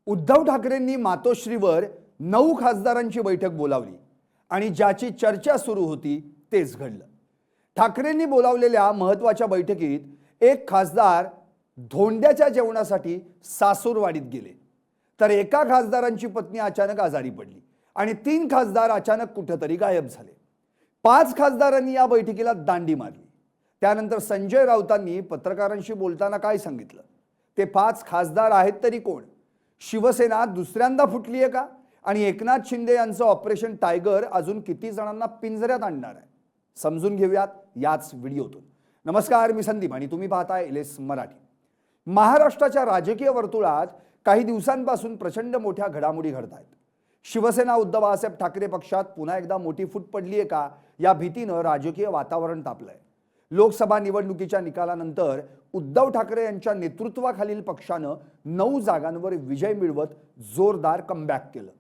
उद्धव ठाकरेंनी मातोश्रीवर 9 खासदारांची बैठक बोलावली आणि ज्याची चर्चा सुरू होती तेच घडलं। ठाकरेंनी बोलावलेल्या महत्त्वाच्या बैठकीत एक खासदार धोंड्याच्या जेवणासाठी सासूरवाडीत गेले, तर एका खासदारांची पत्नी अचानक आजारी पडली आणि 3 खासदार अचानक कुठेतरी गायब झाले। 5 खासदारांनी या बैठकीला दांडी मारली। त्यानंतर संजय राऊतांनी पत्रकारांशी बोलताना काय सांगितलं, ते 5 खासदार आहेत तरी कोण? शिवसेना दुसऱ्यांदा फुटली आहे का? आणि एकनाथ शिंदे यांचं ऑपरेशन टायगर अजून किती जणांना पिंजऱ्यात आणणार आहे? समजून घेऊयात याच व्हिडिओतून। नमस्कार, मी संदीप आणि तुम्ही पाहताय एलएस मराठी। महाराष्ट्राच्या राजकीय वर्तुळात काही दिवसांपासून प्रचंड मोठ्या घडामोडी घडत आहेत। शिवसेना उद्धव बाळासाहेब ठाकरे पक्षात पुन्हा एकदा मोठी फूट पडली आहे का, या भीतीनं राजकीय वातावरण तापलंय। लोकसभा निवडणुकीच्या निकालानंतर उद्धव ठाकरे यांच्या नेतृत्वाखालील पक्षानं 9 जागांवर विजय मिळवत जोरदार कमबॅक केलं।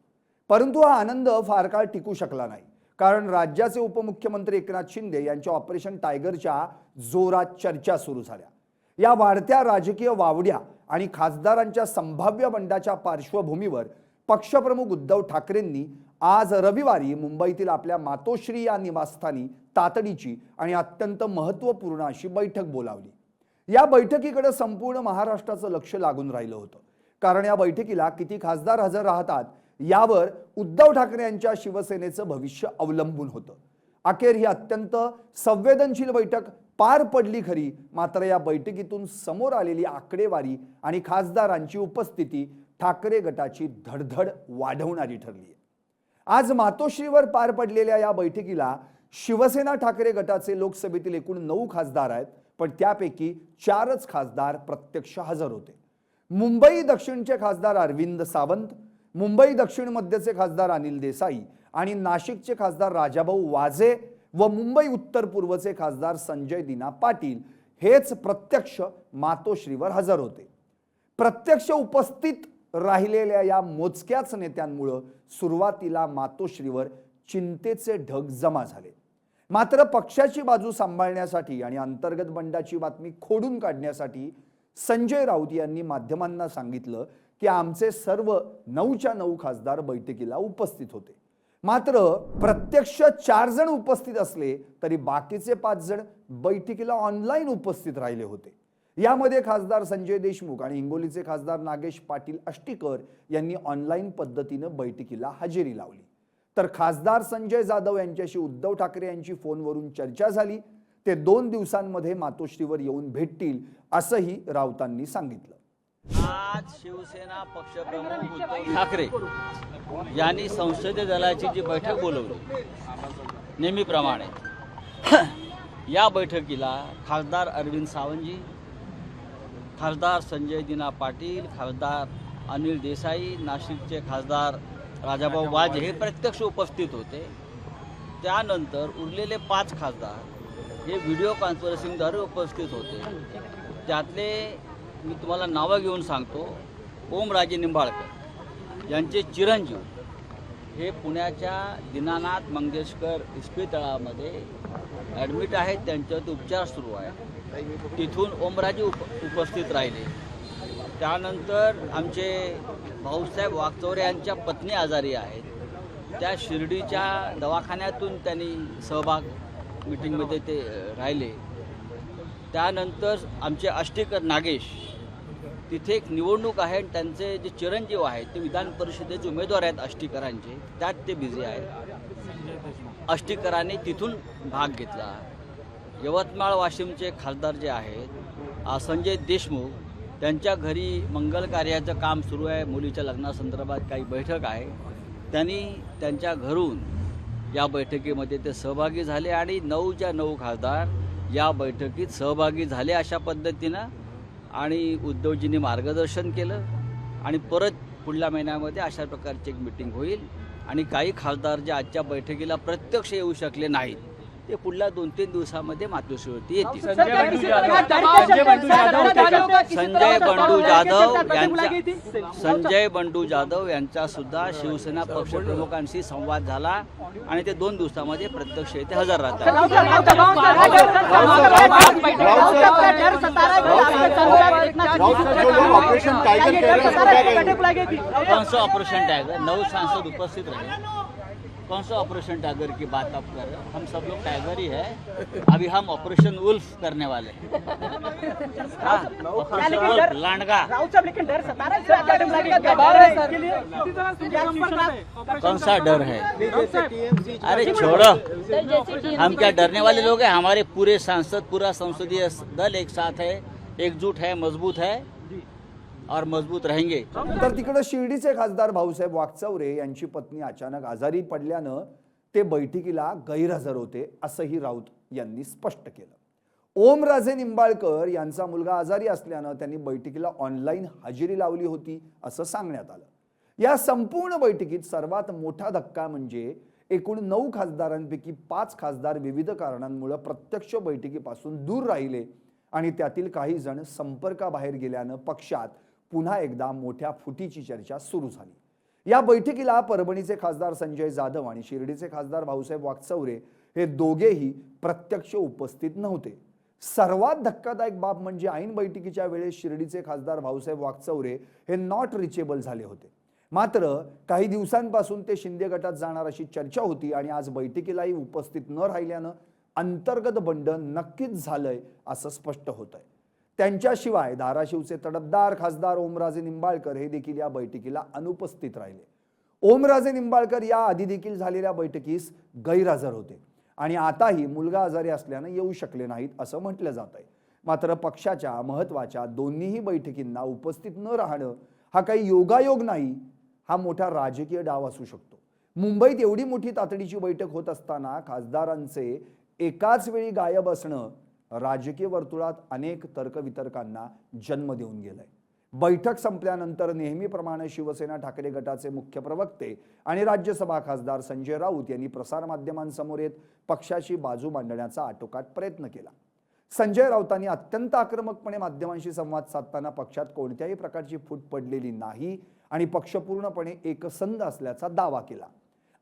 परंतु हा आनंद फार काळ टिकू शकला नाही, कारण राज्याचे उपमुख्यमंत्री एकनाथ शिंदे यांच्या ऑपरेशन टायगरच्या जोरात चर्चा सुरू झाल्या। या वाढत्या राजकीय वावड्या आणि खासदारांच्या संभाव्य बंडाच्या पार्श्वभूमीवर पक्षप्रमुख उद्धव ठाकरेंनी आज रविवारी मुंबईतील आपल्या मातोश्री या निवासस्थानी तातडीची आणि अत्यंत महत्त्वपूर्ण अशी बैठक बोलावली। या बैठकीकडे संपूर्ण महाराष्ट्राचं लक्ष लागून राहिलं होतं, कारण या बैठकीला किती खासदार हजर राहतात यावर उद्धव ठाकरे यांच्या शिवसेनेचं भविष्य अवलंबून होतं। अखेर ही अत्यंत संवेदनशील बैठक पार पडली खरी, मात्र या बैठकीतून समोर आलेली आकडेवारी आणि खासदारांची उपस्थिती ठाकरे गटाची धडधड वाढवणारी ठरली आहे। आज मातोश्रीवर पार पडलेल्या या बैठकीला शिवसेना ठाकरे गटाचे लोकसभेतील एकूण 9 खासदार आहेत, पण त्यापैकी 4च खासदार प्रत्यक्ष हजर होते। मुंबई दक्षिणचे खासदार अरविंद सावंत, मुंबई दक्षिण मध्यचे खासदार अनिल देसाई आणि नाशिकचे खासदार राजाभाऊ वाजे व मुंबई उत्तर पूर्वचे खासदार संजय दिना पाटील हेच प्रत्यक्ष मातोश्रीवर हजर होते। प्रत्यक्ष उपस्थित राहिलेल्या या मोजक्याच नेत्यांमुळे सुरुवातीला मातोश्रीवर चिंतेचे ढग जमा झाले। मात्र पक्षाची बाजू सांभाळण्यासाठी आणि अंतर्गत बंडाची बातमी खोडून काढण्यासाठी संजय राऊत यांनी माध्यमांना सांगितलं की आमचे सर्व 9च्या 9 खासदार बैठकीला उपस्थित होते। मात्र प्रत्यक्ष 4 जण उपस्थित असले तरी बाकीचे 5 जण बैठकीला ऑनलाईन उपस्थित राहिले होते। यामध्ये खासदार संजय देशमुख आणि हिंगोलीचे खासदार नागेश पाटील आष्टीकर यांनी ऑनलाईन पद्धतीने बैठकीला हजेरी लावली, तर खासदार संजय जाधव यांच्याशी उद्धव ठाकरे यांची फोनवरून चर्चा झाली। ते 2 दिवसांमध्ये मातोश्रीवर येऊन भेटतील असंही राऊतांनी सांगितलं। आज शिवसेना पक्षप्रमुख उद्धव ठाकरे यांनी संसदीय दलाची जी बैठक बोलवली नेहमीप्रमाणे, या बैठकीला खासदार अरविंद सावंतजी, खासदार संजय दिना पाटील, खासदार अनिल देसाई, नाशिकचे खासदार राजाभाऊ वाजे हे प्रत्यक्ष उपस्थित होते। त्यानंतर उरलेले 5 खासदार हे व्हिडिओ कॉन्फरन्सिंगद्वारे उपस्थित होते। त्यातले मी तुम्हाला नावं घेऊन सांगतो। ओमराजे निंबाळकर यांचे चिरंजीव हे पुण्याच्या दीनानाथ मंगेशकर इस्पितळामध्ये ॲडमिट आहेत, त्यांच्यावर उपचार सुरू आहे। तिथून ओमराजे उपस्थित राहिले। त्यानंतर आमचे भाऊसाहेब वागचौरे यांच्या पत्नी आजारी आहेत, त्या शिर्डीच्या दवाखान्यातून त्यांनी सहभाग मीटिंगमध्ये ते राहिले। त्यानंतर आमचे आष्टीकर नागेश, तिथे एक निवडणूक आहे, त्यांचे जे चिरंजीव आहेत ते विधान परिषदेचे उमेदवार आहेत आष्टीकरांचे, त्यात ते बिझी आहेत। आष्टीकरांनी तिथून भाग घेतला। यवतमाळ वाशिमचे खासदार जे आहेत संजय देशमुख, त्यांच्या घरी मंगल कार्याचं काम सुरू आहे, मुलीच्या लग्नासंदर्भात काही बैठक आहे, त्यांनी त्यांच्या घरून या बैठकीमध्ये ते सहभागी झाले आणि 9च्या 9 खासदार या बैठकीत सहभागी झाले अशा पद्धतीनं। आणि उद्धवजींनी मार्गदर्शन केलं आणि परत पुढल्या महिन्यामध्ये अशा प्रकारची एक मीटिंग होईल। आणि काही खासदार जे आजच्या बैठकीला प्रत्यक्ष येऊ शकले नाहीत ते पुढल्या 2-3 दिवसामध्ये मातोश्रीवरती येतील. संजय बंडू जाधव यांचा सुद्धा शिवसेना पक्षप्रमुखांशी संवाद झाला आणि ते 2 दिवसामध्ये प्रत्यक्ष येथे हजर राहतात. कौन सा ऑपरेशन टाइगर? 9 सांसद उपस्थित रहे। कौन सा ऑपरेशन टाइगर की बात आप कर रहे हो? हम सब लोग टाइगर ही है। अभी हम ऑपरेशन उल्फ करने वाले हैं। Operation wolf लांडगा। कौन सा डर है? अरे छोड़ो, हम क्या डरने वाले लोग हैं? हमारे पूरे सांसद, पूरा संसदीय दल एक साथ है, एकजुट है, मजबूत है और मजबूत रहेंगे। तर तिकडे शिर्डीचे खासदार भाऊसाहेब वाकचौरे यांची पत्नी अचानक आजारी पडल्यानं ते बैठकीला गैरहजर होते असंही राऊत यांनी स्पष्ट केलं। ओमराजे निंबाळकर यांचा मुलगा आजारी असल्यानं त्यांनी बैठकीला ऑनलाईन हजेरी लावली होती असं सांगण्यात आलं। या संपूर्ण बैठकीत सर्वात मोठा धक्का म्हणजे एकूण 9 खासदारांपैकी 5 खासदार विविध कारणांमुळे प्रत्यक्ष बैठकीपासून दूर राहिले आणि त्यातील काही जण संपर्काबाहेर गेल्यानं पक्षात पुन्हा एकदा मोठ्या फुटीची चर्चा सुरू झाली। या बैठकीला परभणीचे खासदार संजय जाधव आणि शिर्डीचे खासदार भाऊसाहेब वाकचौरे हे दोघेही प्रत्यक्ष उपस्थित नव्हते। सर्वात धक्कादायक बाब म्हणजे ऐन बैठकीच्या वेळेस शिर्डीचे खासदार भाऊसाहेब वाकचौरे हे नॉट रिचेबल झाले होते। मात्र काही दिवसांपासून ते शिंदे गटात जाणार अशी चर्चा होती आणि आज बैठकीलाही उपस्थित न राहिल्यानं अंतर्गत बंधन नक्कीच झालंय असं स्पष्ट होतंय। त्यांच्याशिवाय धाराशिवचे तडफदार खासदार ओमराजे निंबाळकर हे देखील या बैठकीला अनुपस्थित राहिले। ओमराजे निंबाळकर या आधी देखील झालेल्या बैठकीस गैरहजर होते आणि आताही मुलगा आजारी असल्यानं येऊ शकले नाहीत असं म्हटलं जात आहे। मात्र पक्षाच्या महत्त्वाच्या दोन्हीही बैठकींना उपस्थित न राहणं हा काही योगायोग नाही, हा मोठा राजकीय डाव असू शकतो। मुंबईत एवढी मोठी तातडीची बैठक होत असताना खासदारांचे एकाच वेळी गायब असणं राजकीय वर्तुळात अनेक तर्कवितर्कांना जन्म देऊन गेलंय। बैठक संपल्यानंतर नेहमीप्रमाणे शिवसेना ठाकरे गटाचे मुख्य प्रवक्ते आणि राज्यसभा खासदार संजय राऊत यांनी प्रसारमाध्यमांसमोर येत पक्षाची बाजू मांडण्याचा आटोकाट प्रयत्न केला। संजय राऊतांनी अत्यंत आक्रमकपणे माध्यमांशी संवाद साधताना पक्षात कोणत्याही प्रकारची फूट पडलेली नाही आणि पक्ष पूर्णपणे एकसंध असल्याचा दावा केला।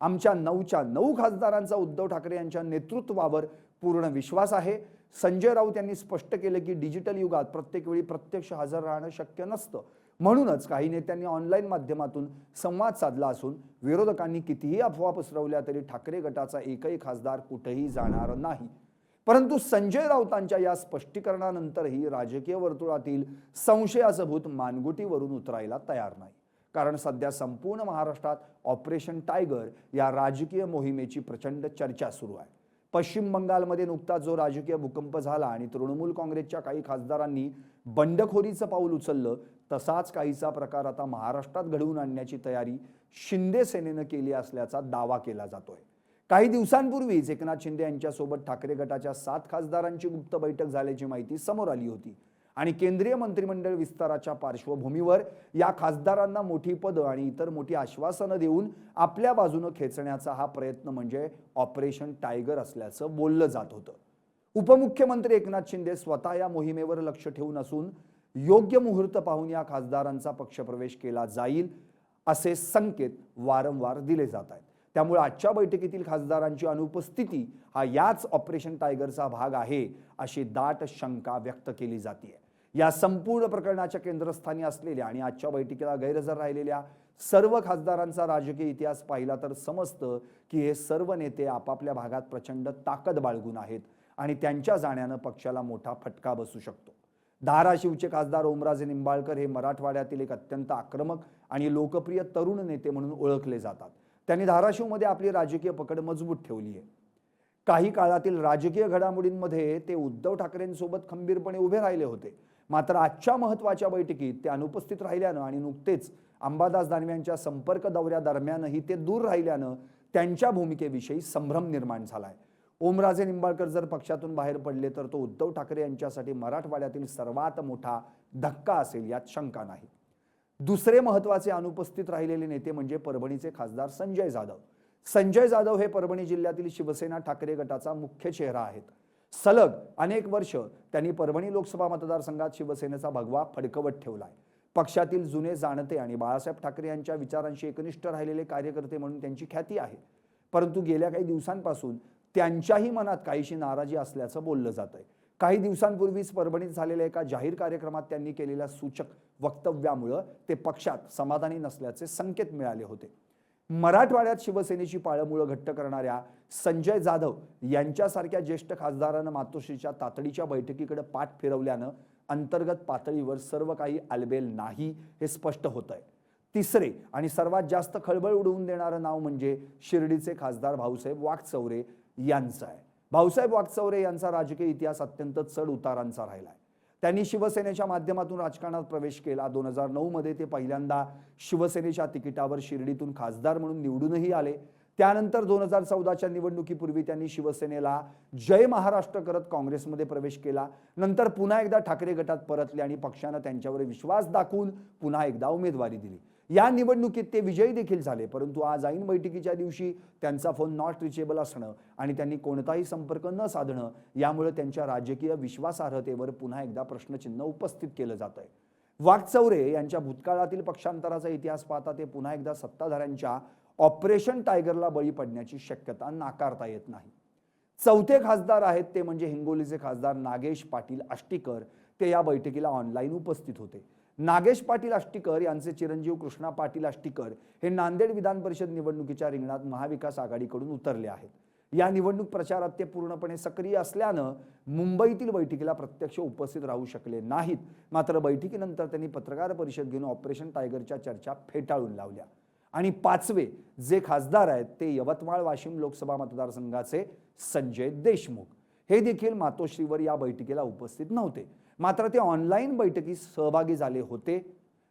आमच्या 9च्या 9 खासदारांचा उद्धव ठाकरे यांच्या नेतृत्वावर पूर्ण विश्वास आहे। संजय राऊत यांनी स्पष्ट केले की डिजिटल युगात प्रत्येक वेळी प्रत्यक्ष हजर राहणं शक्य नसतं, म्हणूनच काही नेत्यांनी ऑनलाईन माध्यमातून संवाद साधला असून विरोधकांनी कितीही अफवा पसरवल्या तरी ठाकरे गटाचा एकही खासदार कुठेही जाणार नाही। परंतु संजय राऊतांच्या या स्पष्टीकरणानंतरही राजकीय वर्तुळातील संशयाचं भूत मानगुटीवरून उतरायला तयार नाही, कारण सध्या संपूर्ण महाराष्ट्रात ऑपरेशन टायगर या राजकीय मोहिमेची प्रचंड चर्चा सुरू आहे। पश्चिम बंगालमध्ये नुकताच जो राजकीय भूकंप झाला आणि तृणमूल काँग्रेसच्या काही खासदारांनी बंडखोरीचं पाऊल उचललं, तसाच काहीचा प्रकार आता महाराष्ट्रात घडवून आणण्याची तयारी शिंदे सेनेनं केली असल्याचा दावा केला जातोय। काही दिवसांपूर्वीच एकनाथ शिंदे यांच्यासोबत ठाकरे गटाच्या 7 खासदारांची गुप्त बैठक झाल्याची माहिती समोर आली होती आणि केंद्रीय मंत्रिमंडळ विस्ताराच्या पार्श्वभूमीवर या खासदारांना मोठी पदं आणि इतर मोठी आश्वासनं देऊन आपल्या बाजूने खेचण्याचा हा प्रयत्न म्हणजे ऑपरेशन टायगर असल्याचं बोललं जात होतं। उपमुख्यमंत्री एकनाथ शिंदे स्वतः या मोहिमेवर लक्ष ठेवून असून योग्य मुहूर्त पाहून या खासदारांचा पक्षप्रवेश केला जाईल असे संकेत वारंवार दिले जात आहेत। त्यामुळे आजच्या बैठकीतील खासदारांची अनुपस्थिती हा याच ऑपरेशन टायगरचा भाग आहे अशी दाट शंका व्यक्त केली जाते। या संपूर्ण प्रकरणाच्या केंद्रस्थानी असलेल्या आणि आजच्या बैठकीला गैरहजर राहिलेल्या सर्व खासदारांचा राजकीय इतिहास पाहिला तर समजतं की हे सर्व नेते आपापल्या भागात प्रचंड ताकद बाळगून आहेत आणि त्यांच्या जाण्यानं पक्षाला मोठा फटका बसू शकतो। धाराशिवचे खासदार ओमराजे निंबाळकर हे मराठवाड्यातील एक अत्यंत आक्रमक आणि लोकप्रिय तरुण नेते म्हणून ओळखले जातात। त्यांनी धाराशिवमध्ये आपली राजकीय पकड मजबूत ठेवली आहे। काही काळातील राजकीय घडामोडींमध्ये ते उद्धव ठाकरेंसोबत खंबीरपणे उभे राहिले होते, मात्र आजच्या महत्त्वाच्या बैठकीत ते अनुपस्थित राहिल्यानं आणि नुकतेच अंबादास दानवे यांच्या संपर्क दौऱ्यादरम्यानही ते दूर राहिल्यानं त्यांच्या भूमिकेविषयी संभ्रम निर्माण झालाय। ओमराजे निंबाळकर जर पक्षातून बाहेर पडले तर तो उद्धव ठाकरे यांच्यासाठी मराठवाड्यातील सर्वात मोठा धक्का असेल यात शंका नाही। दुसरे महत्त्वाचे अनुपस्थित राहिलेले नेते म्हणजे परभणीचे खासदार संजय जाधव। संजय जाधव हे परभणी जिल्ह्यातील शिवसेना ठाकरे गटाचा मुख्य चेहरा आहेत. सलग अनेक वर्ष त्यांनी परभणी लोकसभा मतदारसंघात शिवसेनेचा भगवा फडकवत ठेवलाय. पक्षातील जुने जाणते आणि बाळासाहेब ठाकरे यांच्या विचारांशी एकनिष्ठ राहिलेले कार्यकर्ते म्हणून त्यांची ख्याती आहे. परंतु गेल्या काही दिवसांपासून त्यांच्याही मनात काहीशी नाराजी असल्याचं बोललं जात आहे. काही दिवसांपूर्वीच परभणीत झालेल्या एका जाहीर कार्यक्रमात त्यांनी केलेल्या सूचक वक्तव्यामुळे ते पक्षात समाधानी नसल्याचे संकेत मिळाले होते. मराठवाड्यात शिवसेनेची पाळंमुळं घट्ट करणाऱ्या संजय जाधव यांच्यासारख्या ज्येष्ठ खासदारानं मातोश्रीच्या तातडीच्या बैठकीकडे पाठ फिरवल्यानं अंतर्गत पातळीवर सर्व काही आलबेल नाही हे स्पष्ट होत आहे. तिसरे आणि सर्वात जास्त खळबळ उडवून देणारं नाव म्हणजे शिर्डीचे खासदार भाऊसाहेब वाकचौरे यांचं आहे. भाऊसाहेब वाकचौरे यांचा राजकीय इतिहास अत्यंत चढ उतारांचा राहिला आहे. त्यांनी शिवसेनेच्या माध्यमातून राजकारणात प्रवेश केला. 2009 मध्ये ते पहिल्यांदा शिवसेनेच्या तिकिटावर शिर्डीतून खासदार म्हणून निवडूनही आले. त्यानंतर 2014च्या निवडणुकीपूर्वी त्यांनी शिवसेनेला जय महाराष्ट्र करत काँग्रेसमध्ये प्रवेश केला. नंतर पुन्हा एकदा ठाकरे गटात परतले आणि पक्षानं त्यांच्यावर विश्वास दाखवून पुन्हा एकदा उमेदवारी दिली. या निवडणुकीत ते विजयी देखील झाले. परंतु आज ऐन बैठकीच्या दिवशी त्यांचा फोन नॉट रिचेबल असणं आणि त्यांनी कोणताही संपर्क न साधणं यामुळे त्यांच्या राजकीय विश्वासार्हतेवर पुन्हा एकदा प्रश्नचिन्ह उपस्थित केलं जात आहे. वाकचौरे यांच्या भूतकाळातील पक्षांतराचा इतिहास पाहता ते पुन्हा एकदा सत्ताधाऱ्यांच्या ऑपरेशन टायगरला बळी पडण्याची शक्यता नाकारता येत नाही. चौथे खासदार आहेत ते म्हणजे हिंगोलीचे खासदार नागेश पाटील आष्टीकर. ते या बैठकीला ऑनलाईन उपस्थित होते. नागेश पाटील आष्टीकर यांचे चिरंजीव कृष्णा पाटील आष्टीकर हे नांदेड विधान परिषद निवडणुकीच्या रिंगणात महाविकास आघाडीकडून उतरले आहेत. या निवडणूक प्रचारात ते पूर्णपणे सक्रिय असल्यानं मुंबईतील बैठकीला प्रत्यक्ष उपस्थित राहू शकले नाहीत. मात्र बैठकीनंतर त्यांनी पत्रकार परिषद घेऊन ऑपरेशन टायगरच्या चर्चा फेटाळून लावल्या. आणि पाचवे जे खासदार आहेत ते यवतमाळ वाशिम लोकसभा मतदारसंघाचे संजय देशमुख हे देखील मातोश्रीवर या बैठकीला उपस्थित नव्हते. मात्र ते ऑनलाईन बैठकीत सहभागी झाले होते.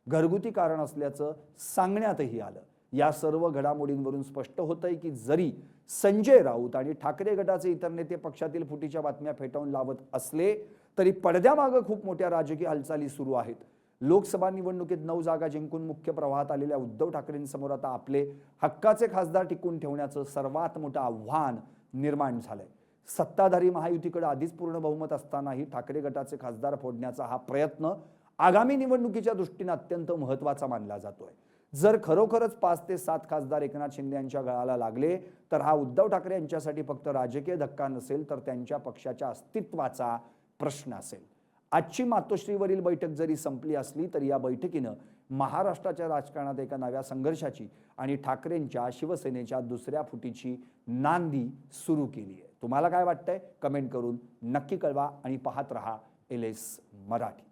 घरगुती कारण असल्याचं सांगण्यातही आलं. या सर्व घडामोडींवरून स्पष्ट होतंय की जरी संजय राऊत आणि ठाकरे गटाचे इतर नेते पक्षातील फुटीच्या बातम्या फेटाळून लावत असले तरी पडद्यामागे खूप मोठ्या राजकीय हालचाली सुरू आहेत. लोकसभा निवडणुकीत 9 जागा जिंकून मुख्य प्रवाहात आलेल्या उद्धव ठाकरेंसमोर आता आपले हक्काचे खासदार टिकून ठेवण्याचं सर्वात मोठं आव्हान निर्माण झालंय. सत्ताधारी महायुतीकडे आधीच पूर्ण बहुमत असतानाही ठाकरे गटाचे खासदार फोडण्याचा हा प्रयत्न आगामी निवडणुकीच्या दृष्टीने अत्यंत महत्त्वाचा मानला जातोय. जर खरोखरच 5 ते 7 खासदार एकनाथ शिंदे यांच्या गळाला लागले तर हा उद्धव ठाकरे यांच्यासाठी फक्त राजकीय धक्का नसेल तर त्यांच्या पक्षाच्या अस्तित्वाचा प्रश्न असेल. आजची मातोश्रीवरील बैठक जरी संपली असली तरी या बैठकीनं महाराष्ट्राच्या राजकारणात एका नव्या संघर्षाची आणि ठाकरेंच्या शिवसेनेच्या दुसऱ्या फुटीची नांदी सुरू केली आहे. तुम्हाला काय वाटतंय कमेंट करून नक्की कळवा आणि पाहत रहा LS मराठी.